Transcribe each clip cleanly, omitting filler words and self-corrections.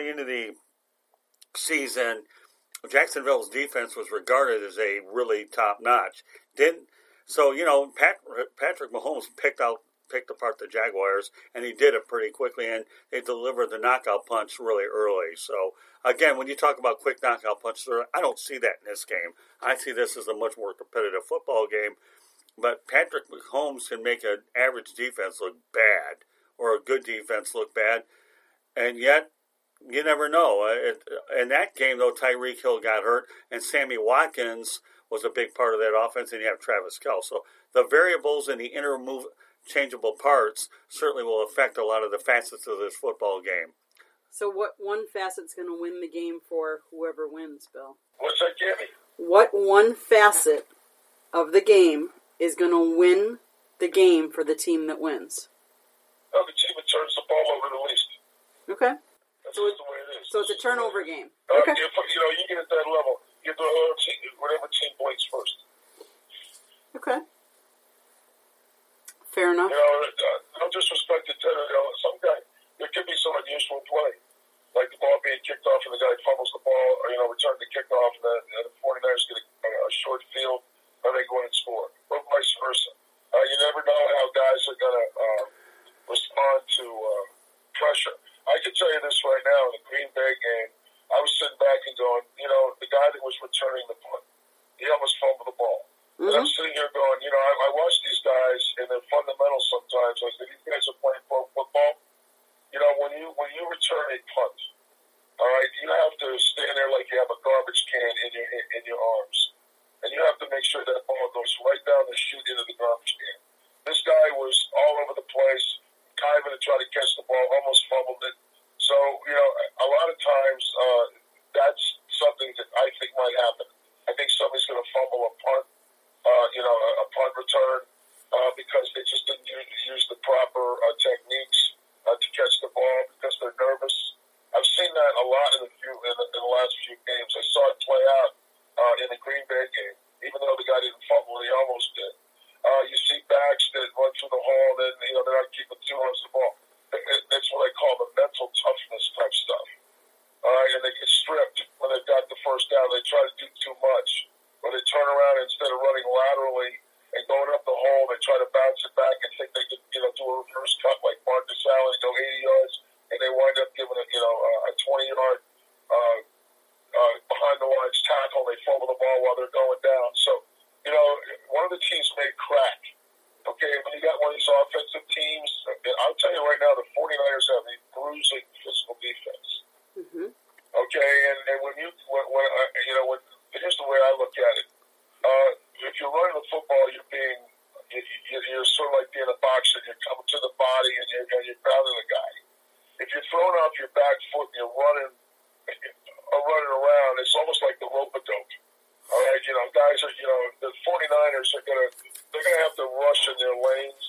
going into the season, Jacksonville's defense was regarded as a really top-notch. Patrick Mahomes picked apart the Jaguars, and he did it pretty quickly, and they delivered the knockout punch really early. So, again, when you talk about quick knockout punches, I don't see that in this game. I see this as a much more competitive football game. But Patrick Mahomes can make an average defense look bad or a good defense look bad, and yet you never know. In that game, though, Tyreek Hill got hurt, and Sammy Watkins was a big part of that offense, and you have Travis Kelce. So the variables in the interchangeable parts certainly will affect a lot of the facets of this football game. So what one facet's going to win the game for whoever wins, Bill? What's that, Jimmy? What one facet of the game is going to win the game for the team that wins? Oh, the team that turns the ball over the least. Okay. That's just the way it is. So it's a turnover game. Okay. You get at that level, you do whatever team blinks first. Okay. Fair enough. No disrespect to Ted. Some guy, there could be some unusual play. Like the ball being kicked off and the guy fumbles the ball, or, return the kickoff and the 49ers get a short field, or they go in and score. Or vice versa. You never know how guys are going to respond to pressure. I can tell you this right now, in the Green Bay game, I was sitting back and going, the guy that was returning the punt, he almost fumbled the ball. Mm-hmm. And I'm sitting here going, I watch these guys and their fundamentals sometimes. Like, if these guys are playing pro football, when you return a punt, all right, you have to stand there like you have a garbage can in your arms. And you have to make sure that ball goes right down the chute into the garbage can. This guy was all over the place, diving to try to catch the ball, almost fumbled it. So, a lot of times that's something that I think might happen. I think somebody's going to fumble a punt, a punt return, because they just didn't use the proper techniques to catch the ball because they're nervous. I've seen that a lot in the last few games. I saw it play out in the Green Bay game. Even though the guy didn't fumble, he almost did. You see backs that run through the hole, and they're not keeping two arms of the ball. That's what I call the mental toughness type stuff. All right, and they get stripped when they've got the first down. They try to do too much, or they turn around and instead of running laterally and going up the hole, they try to bounce it back and think they can, do a reverse cut like Marcus Allen and go 80 yards, and they wind up giving a 20-yard behind the lines tackle. They fumble the ball while they're going down. So, one of the teams may crack. Okay, when you got one of these offensive teams, I'll tell you right now, the 49ers have a bruising physical defense. Mm-hmm. Okay, and here's the way I look at it. If you're running the football, you're sort of like being a boxer. You're coming to the body and you're grounding the guy. If you're throwing off your back foot and you're running around, it's almost like the rope-a-dope. All right, guys are, the 49ers are they're gonna have to rush in their lanes.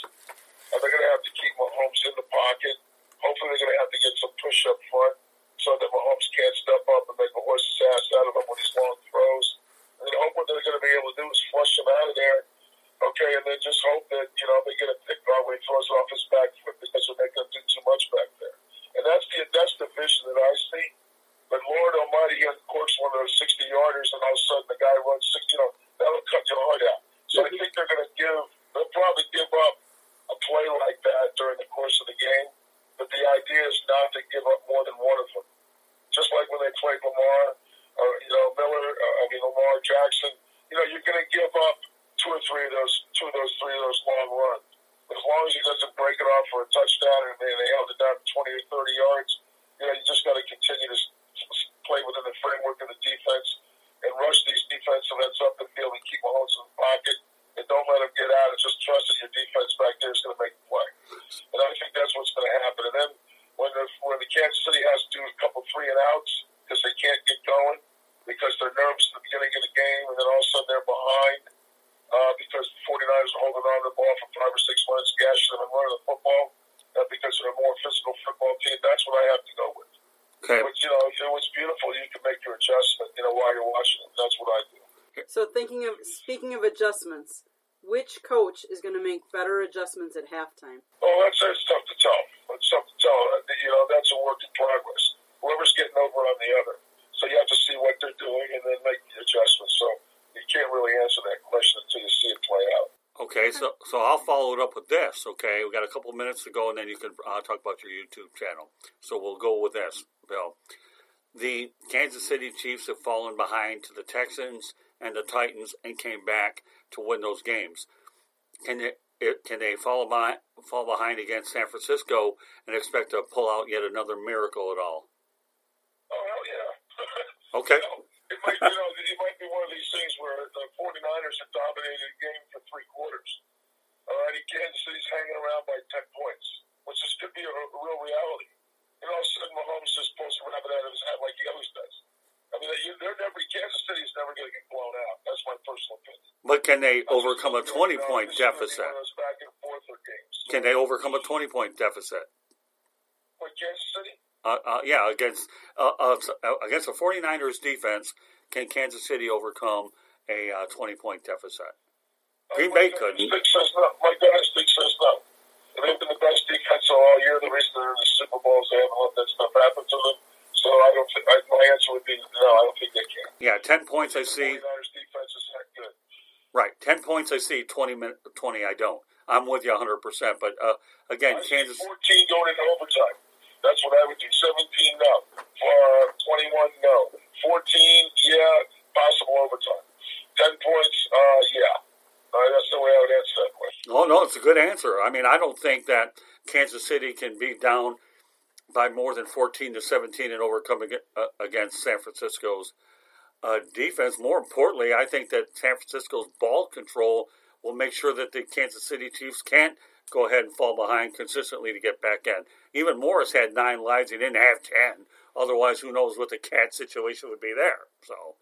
They're gonna have to keep Mahomes in the pocket. Hopefully, they're gonna have to get some push up front so that Mahomes can't step up and make a horse's ass out of him when he's long throws. And then hope what they're gonna be able to do is flush him out of there. Okay, and then just hope that they get a pick off when he throws it off his back foot because they're making him do too much back there. And that's the vision that I see. But Lord Almighty, he uncorks one of those 60-yarders, and all of a sudden the guy runs 60. That'll cut your heart out. So I think they'll probably give up a play like that during the course of the game. But the idea is not to give up more than one of them. Just like when they played Lamar, Lamar Jackson. You're going to give up two or three of those long runs. But as long as he doesn't break it off for a touchdown and they held it down to 20 or 30 yards, you just got to continue to play within the framework of the defense and rush these defensive ends up the field and keep Mahomes in the pocket and don't let him get out and just trust that your defense back there is going to make the play. And I think that's what's going to happen. And then when the Kansas City has to do a couple 3-and-outs because they can't get going because they're nervous at the beginning of the game and then all of a sudden they're behind because the 49ers are holding on to the ball for 5 or 6 minutes, gashing them and running the football because they're a more physical football team. That's what I have to go with. Okay. But, it's beautiful. You can make your adjustment, while you're watching it. That's what I do. So speaking of adjustments, which coach is going to make better adjustments at halftime? Oh, that's tough to tell. It's tough to tell. That's a work in progress. Whoever's getting one on the other. So you have to see what they're doing and then make the adjustments. So you can't really answer that question until you see it play out. Okay, so I'll follow it up with this, okay? We've got a couple minutes to go, and then you can talk about your YouTube channel. So we'll go with this, Bill. The Kansas City Chiefs have fallen behind to the Texans and the Titans and came back to win those games. Can they fall behind against San Francisco and expect to pull out yet another miracle at all? Oh, hell yeah. Okay. It might be one of these things where the 49ers have dominated a game for 3 quarters. All right, Kansas City's hanging around by 10 points, which could be a real reality. And all of a sudden, Mahomes just pulls a rabbit out of his hat like he always does. I mean, Kansas City's never going to get blown out. That's my personal opinion. But can they overcome a 20-point deficit? Back and forth games. Can they overcome a 20-point deficit? What, Kansas City? Yeah, against the 49ers defense, can Kansas City overcome a 20-point deficit? Green Bay couldn't. My gut instinct says no. They've been the best defense all year. The reason they're in the Super Bowl is they haven't let that stuff happen to them. So my answer would be no, I don't think they can. Yeah, 10 points I see. 49ers defense is not good. Right, 10 points I see, 20 I don't. I'm with you 100%. But, again, Kansas... 14 going into overtime. That's what I would do. 17, no. 21, no. 14, yeah, possible overtime. 10 points, yeah. That's the way I would answer that question. Oh, no, it's a good answer. I mean, I don't think that Kansas City can be down by more than 14-17 and overcome against San Francisco's defense. More importantly, I think that San Francisco's ball control will make sure that the Kansas City Chiefs can't go ahead and fall behind consistently to get back in. Even Morris had 9 lives. He didn't have 10. Otherwise, who knows what the cat situation would be there. So,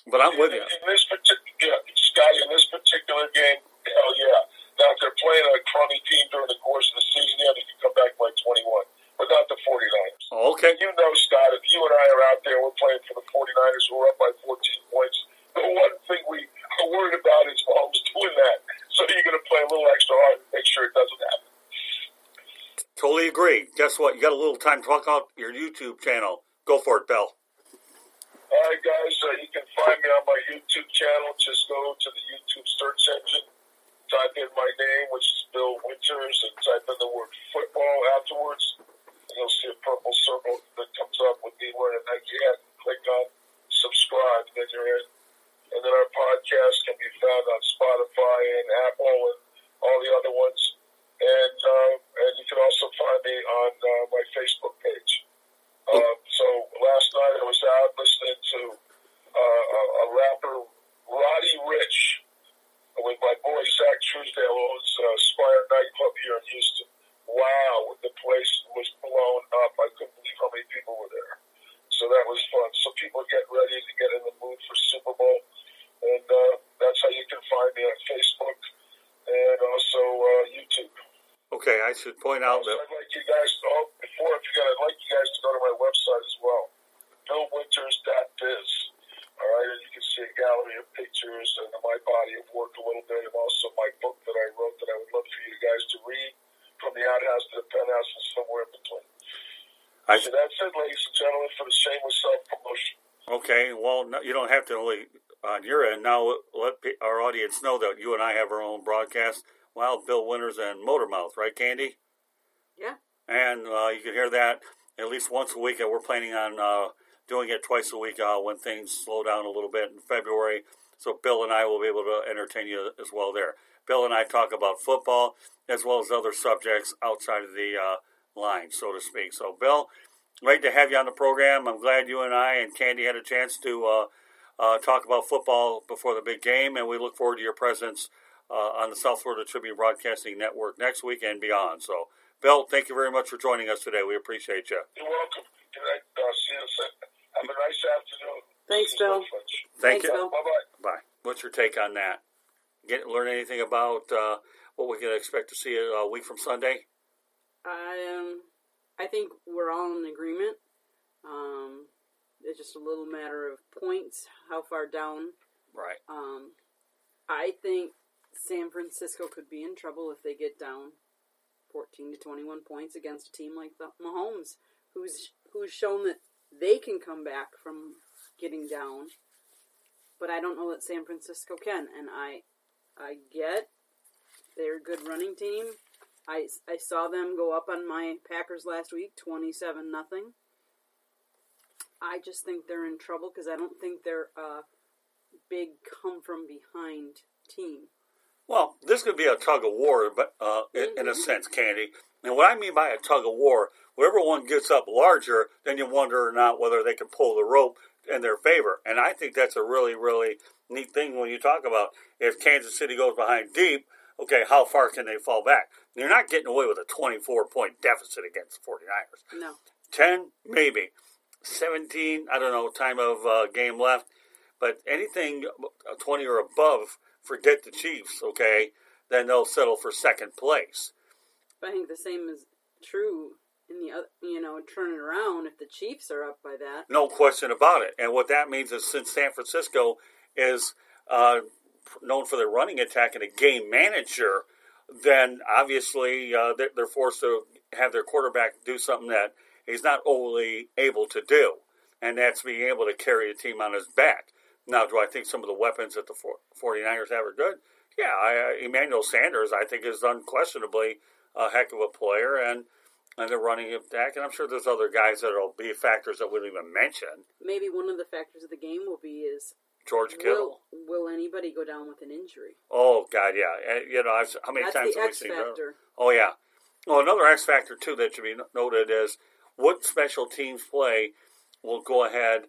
but I'm with you. Scotty, in this particular game, hell yeah. Now, if they're playing a crummy team during the course of the season, yeah, they can come back by 21. But not the 49ers. Oh, okay. You know, Scott, if you and I are out there, we're playing for the 49ers, who are up by 14 points. The one thing we are worried about is Mahomes doing that. So you're going to play a little extra hard and make sure it doesn't happen. Totally agree. Guess what? You got a little time to talk out your YouTube channel. Go for it, Bill. All right, guys. You can find me on my YouTube channel. Just go to the YouTube search engine. Type in my name, which is Bill Winters, and type in the word football afterwards. And you'll see a purple circle that comes up with me wearing a Nike hat. Click on subscribe, then you're in. And then our podcast can be found on Spotify and Apple and all the other ones. And you can also find me on my Facebook page. So last night I was out listening to a rapper, Roddy Ricch, with my boy Zach Truesdale, who owns Spire nightclub here in Houston. Wow, the place was blown up. I couldn't believe how many people were there. So that was fun. So people are getting ready to get in the mood for Super Bowl. And that's how you can find me on Facebook and also YouTube. Okay, I should point out that... I'd like you guys to, before I forget, I'd like you guys to go to my website as well, BillWinters.biz. All right, and you can see a gallery of pictures and my body of work a little bit, and also my book that I wrote that I would love for you guys to read, From the Outhouse to the Penthouse and somewhere in between. So that's it, ladies and gentlemen, for the shameless self-promotion. Okay, well, no, you don't have to only on your end. Now let our audience know that you and I have our own broadcast. Well, Bill Winters and Motormouth, right, Candy? Yeah. And you can hear that at least once a week, and we're planning on doing it twice a week when things slow down a little bit in February. So Bill and I will be able to entertain you as well there. Bill and I talk about football as well as other subjects outside of the line, so to speak. So, Bill, great to have you on the program. I'm glad you and I and Candy had a chance to talk about football before the big game, and we look forward to your presence on the South Florida Tribune Broadcasting Network next week and beyond. So, Bill, thank you very much for joining us today. We appreciate you. You're welcome. Good night. See you soon. Have a nice afternoon. Thanks, Bill. Thank you. Bill. Bye-bye. Bye. What's your take on that? Learn anything about what we can expect to see a week from Sunday? I think we're all in agreement. It's just a little matter of points, how far down. Right. I think San Francisco could be in trouble if they get down 14 to 21 points against a team like the Mahomes, who's shown that they can come back from getting down. But I don't know that San Francisco can. And I get they're a good running team. I saw them go up on my Packers last week, 27-0. I just think they're in trouble because I don't think they're a big come-from-behind team. Well, this could be a tug-of-war, but in a sense, Candy. And what I mean by a tug-of-war, whoever one gets up larger, then you wonder or not whether they can pull the rope in their favor. And I think that's a really, really neat thing when you talk about if Kansas City goes behind deep, okay, how far can they fall back? You're not getting away with a 24-point deficit against the 49ers. No. 10, maybe. 17, I don't know, time of game left. But anything 20 or above, forget the Chiefs, okay? Then they'll settle for second place. But I think the same is true in the other, turn it around if the Chiefs are up by that. No question about it. And what that means is since San Francisco is known for their running attack and a game manager, then obviously they're forced to have their quarterback do something that he's not overly able to do, and that's being able to carry a team on his back. Now, do I think some of the weapons that the 49ers have are good? Yeah, Emmanuel Sanders, I think, is unquestionably a heck of a player, and they're running attack, and I'm sure there's other guys that will be factors that we don't even mention. Maybe one of the factors of the game will be is George Kittle. Will anybody go down with an injury? Oh, God, yeah. How many times have we seen that? Oh, yeah. Well, another X factor, too, that should be noted is what special teams play will go ahead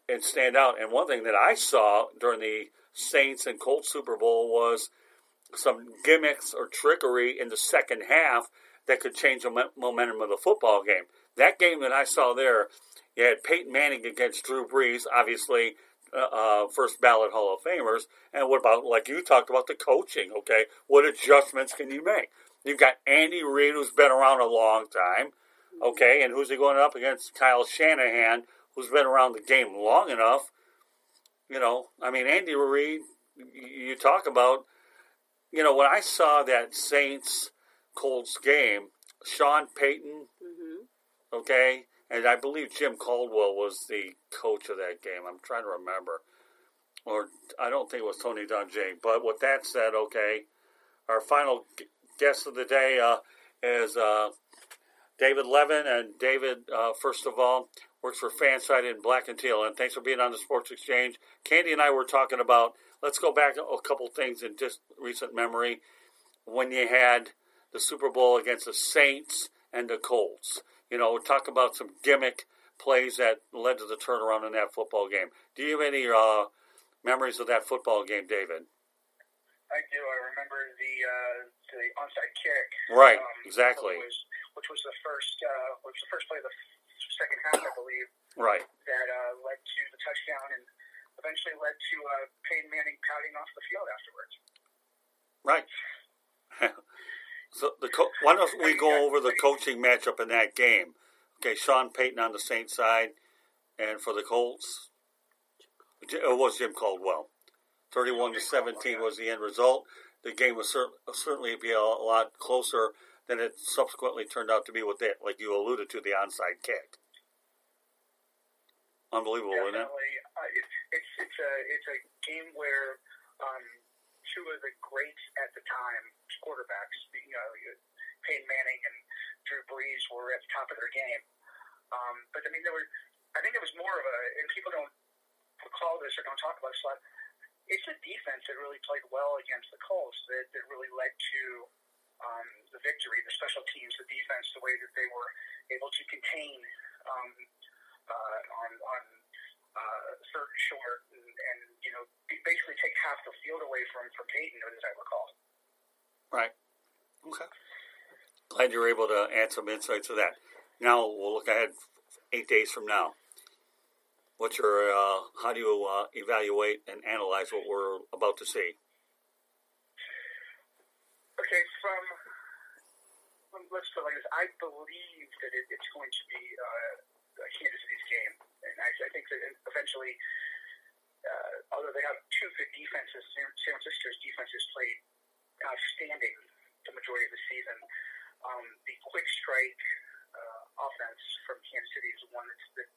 and stand out. And one thing that I saw during the Saints and Colts Super Bowl was some gimmicks or trickery in the second half that could change the momentum of the football game. That game that I saw there, you had Peyton Manning against Drew Brees, obviously first ballot Hall of Famers. And what about, like you talked about, the coaching, okay? What adjustments can you make? You've got Andy Reid, who's been around a long time, okay? And who's he going up against? Kyle Shanahan, who's been around the game long enough. Andy Reid, you talk about, when I saw that Saints-Colts game, Sean Payton, okay, and I believe Jim Caldwell was the coach of that game. I'm trying to remember. Or I don't think it was Tony Dungy. But with that said, okay, our final guest of the day is David Levin. And David, first of all, works for Fanside in Black and Teal. And thanks for being on the Sports Exchange. Candy and I were talking about, let's go back a couple things in just recent memory. When you had the Super Bowl against the Saints and the Colts. Talk about some gimmick plays that led to the turnaround in that football game. Do you have any memories of that football game, David? I do. I remember the onside kick. Right, exactly. Which was the first play of the second half, I believe. Right. That led to the touchdown and eventually led to Peyton Manning pouting off the field afterwards. Right. So why don't we go over the coaching matchup in that game? Okay, Sean Payton on the Saints side, and for the Colts, it was Jim Caldwell. 31-17 was the end result. The game was certainly be a lot closer than it subsequently turned out to be with that, like you alluded to, the onside kick. Unbelievable, isn't it? It's a game where two of the greats at the time, quarterbacks, Peyton Manning and Drew Brees, were at the top of their game. But I think it was more of and people don't recall this or don't talk about this a lot. It's a defense that really played well against the Colts that really led to the victory. The special teams, the defense, the way that they were able to contain on third and short, and basically take half the field away from Peyton, as I recall. Right. Okay. Glad you were able to add some insights to that. Now we'll look ahead 8 days from now. What's your? How do you evaluate and analyze what we're about to see? Okay, let's put it like this. I believe that it's going to be Kansas City's game, and I think that eventually, although they have two good defenses, San Francisco's defense has played outstanding the majority of the season. The quick strike offense from Kansas City is one that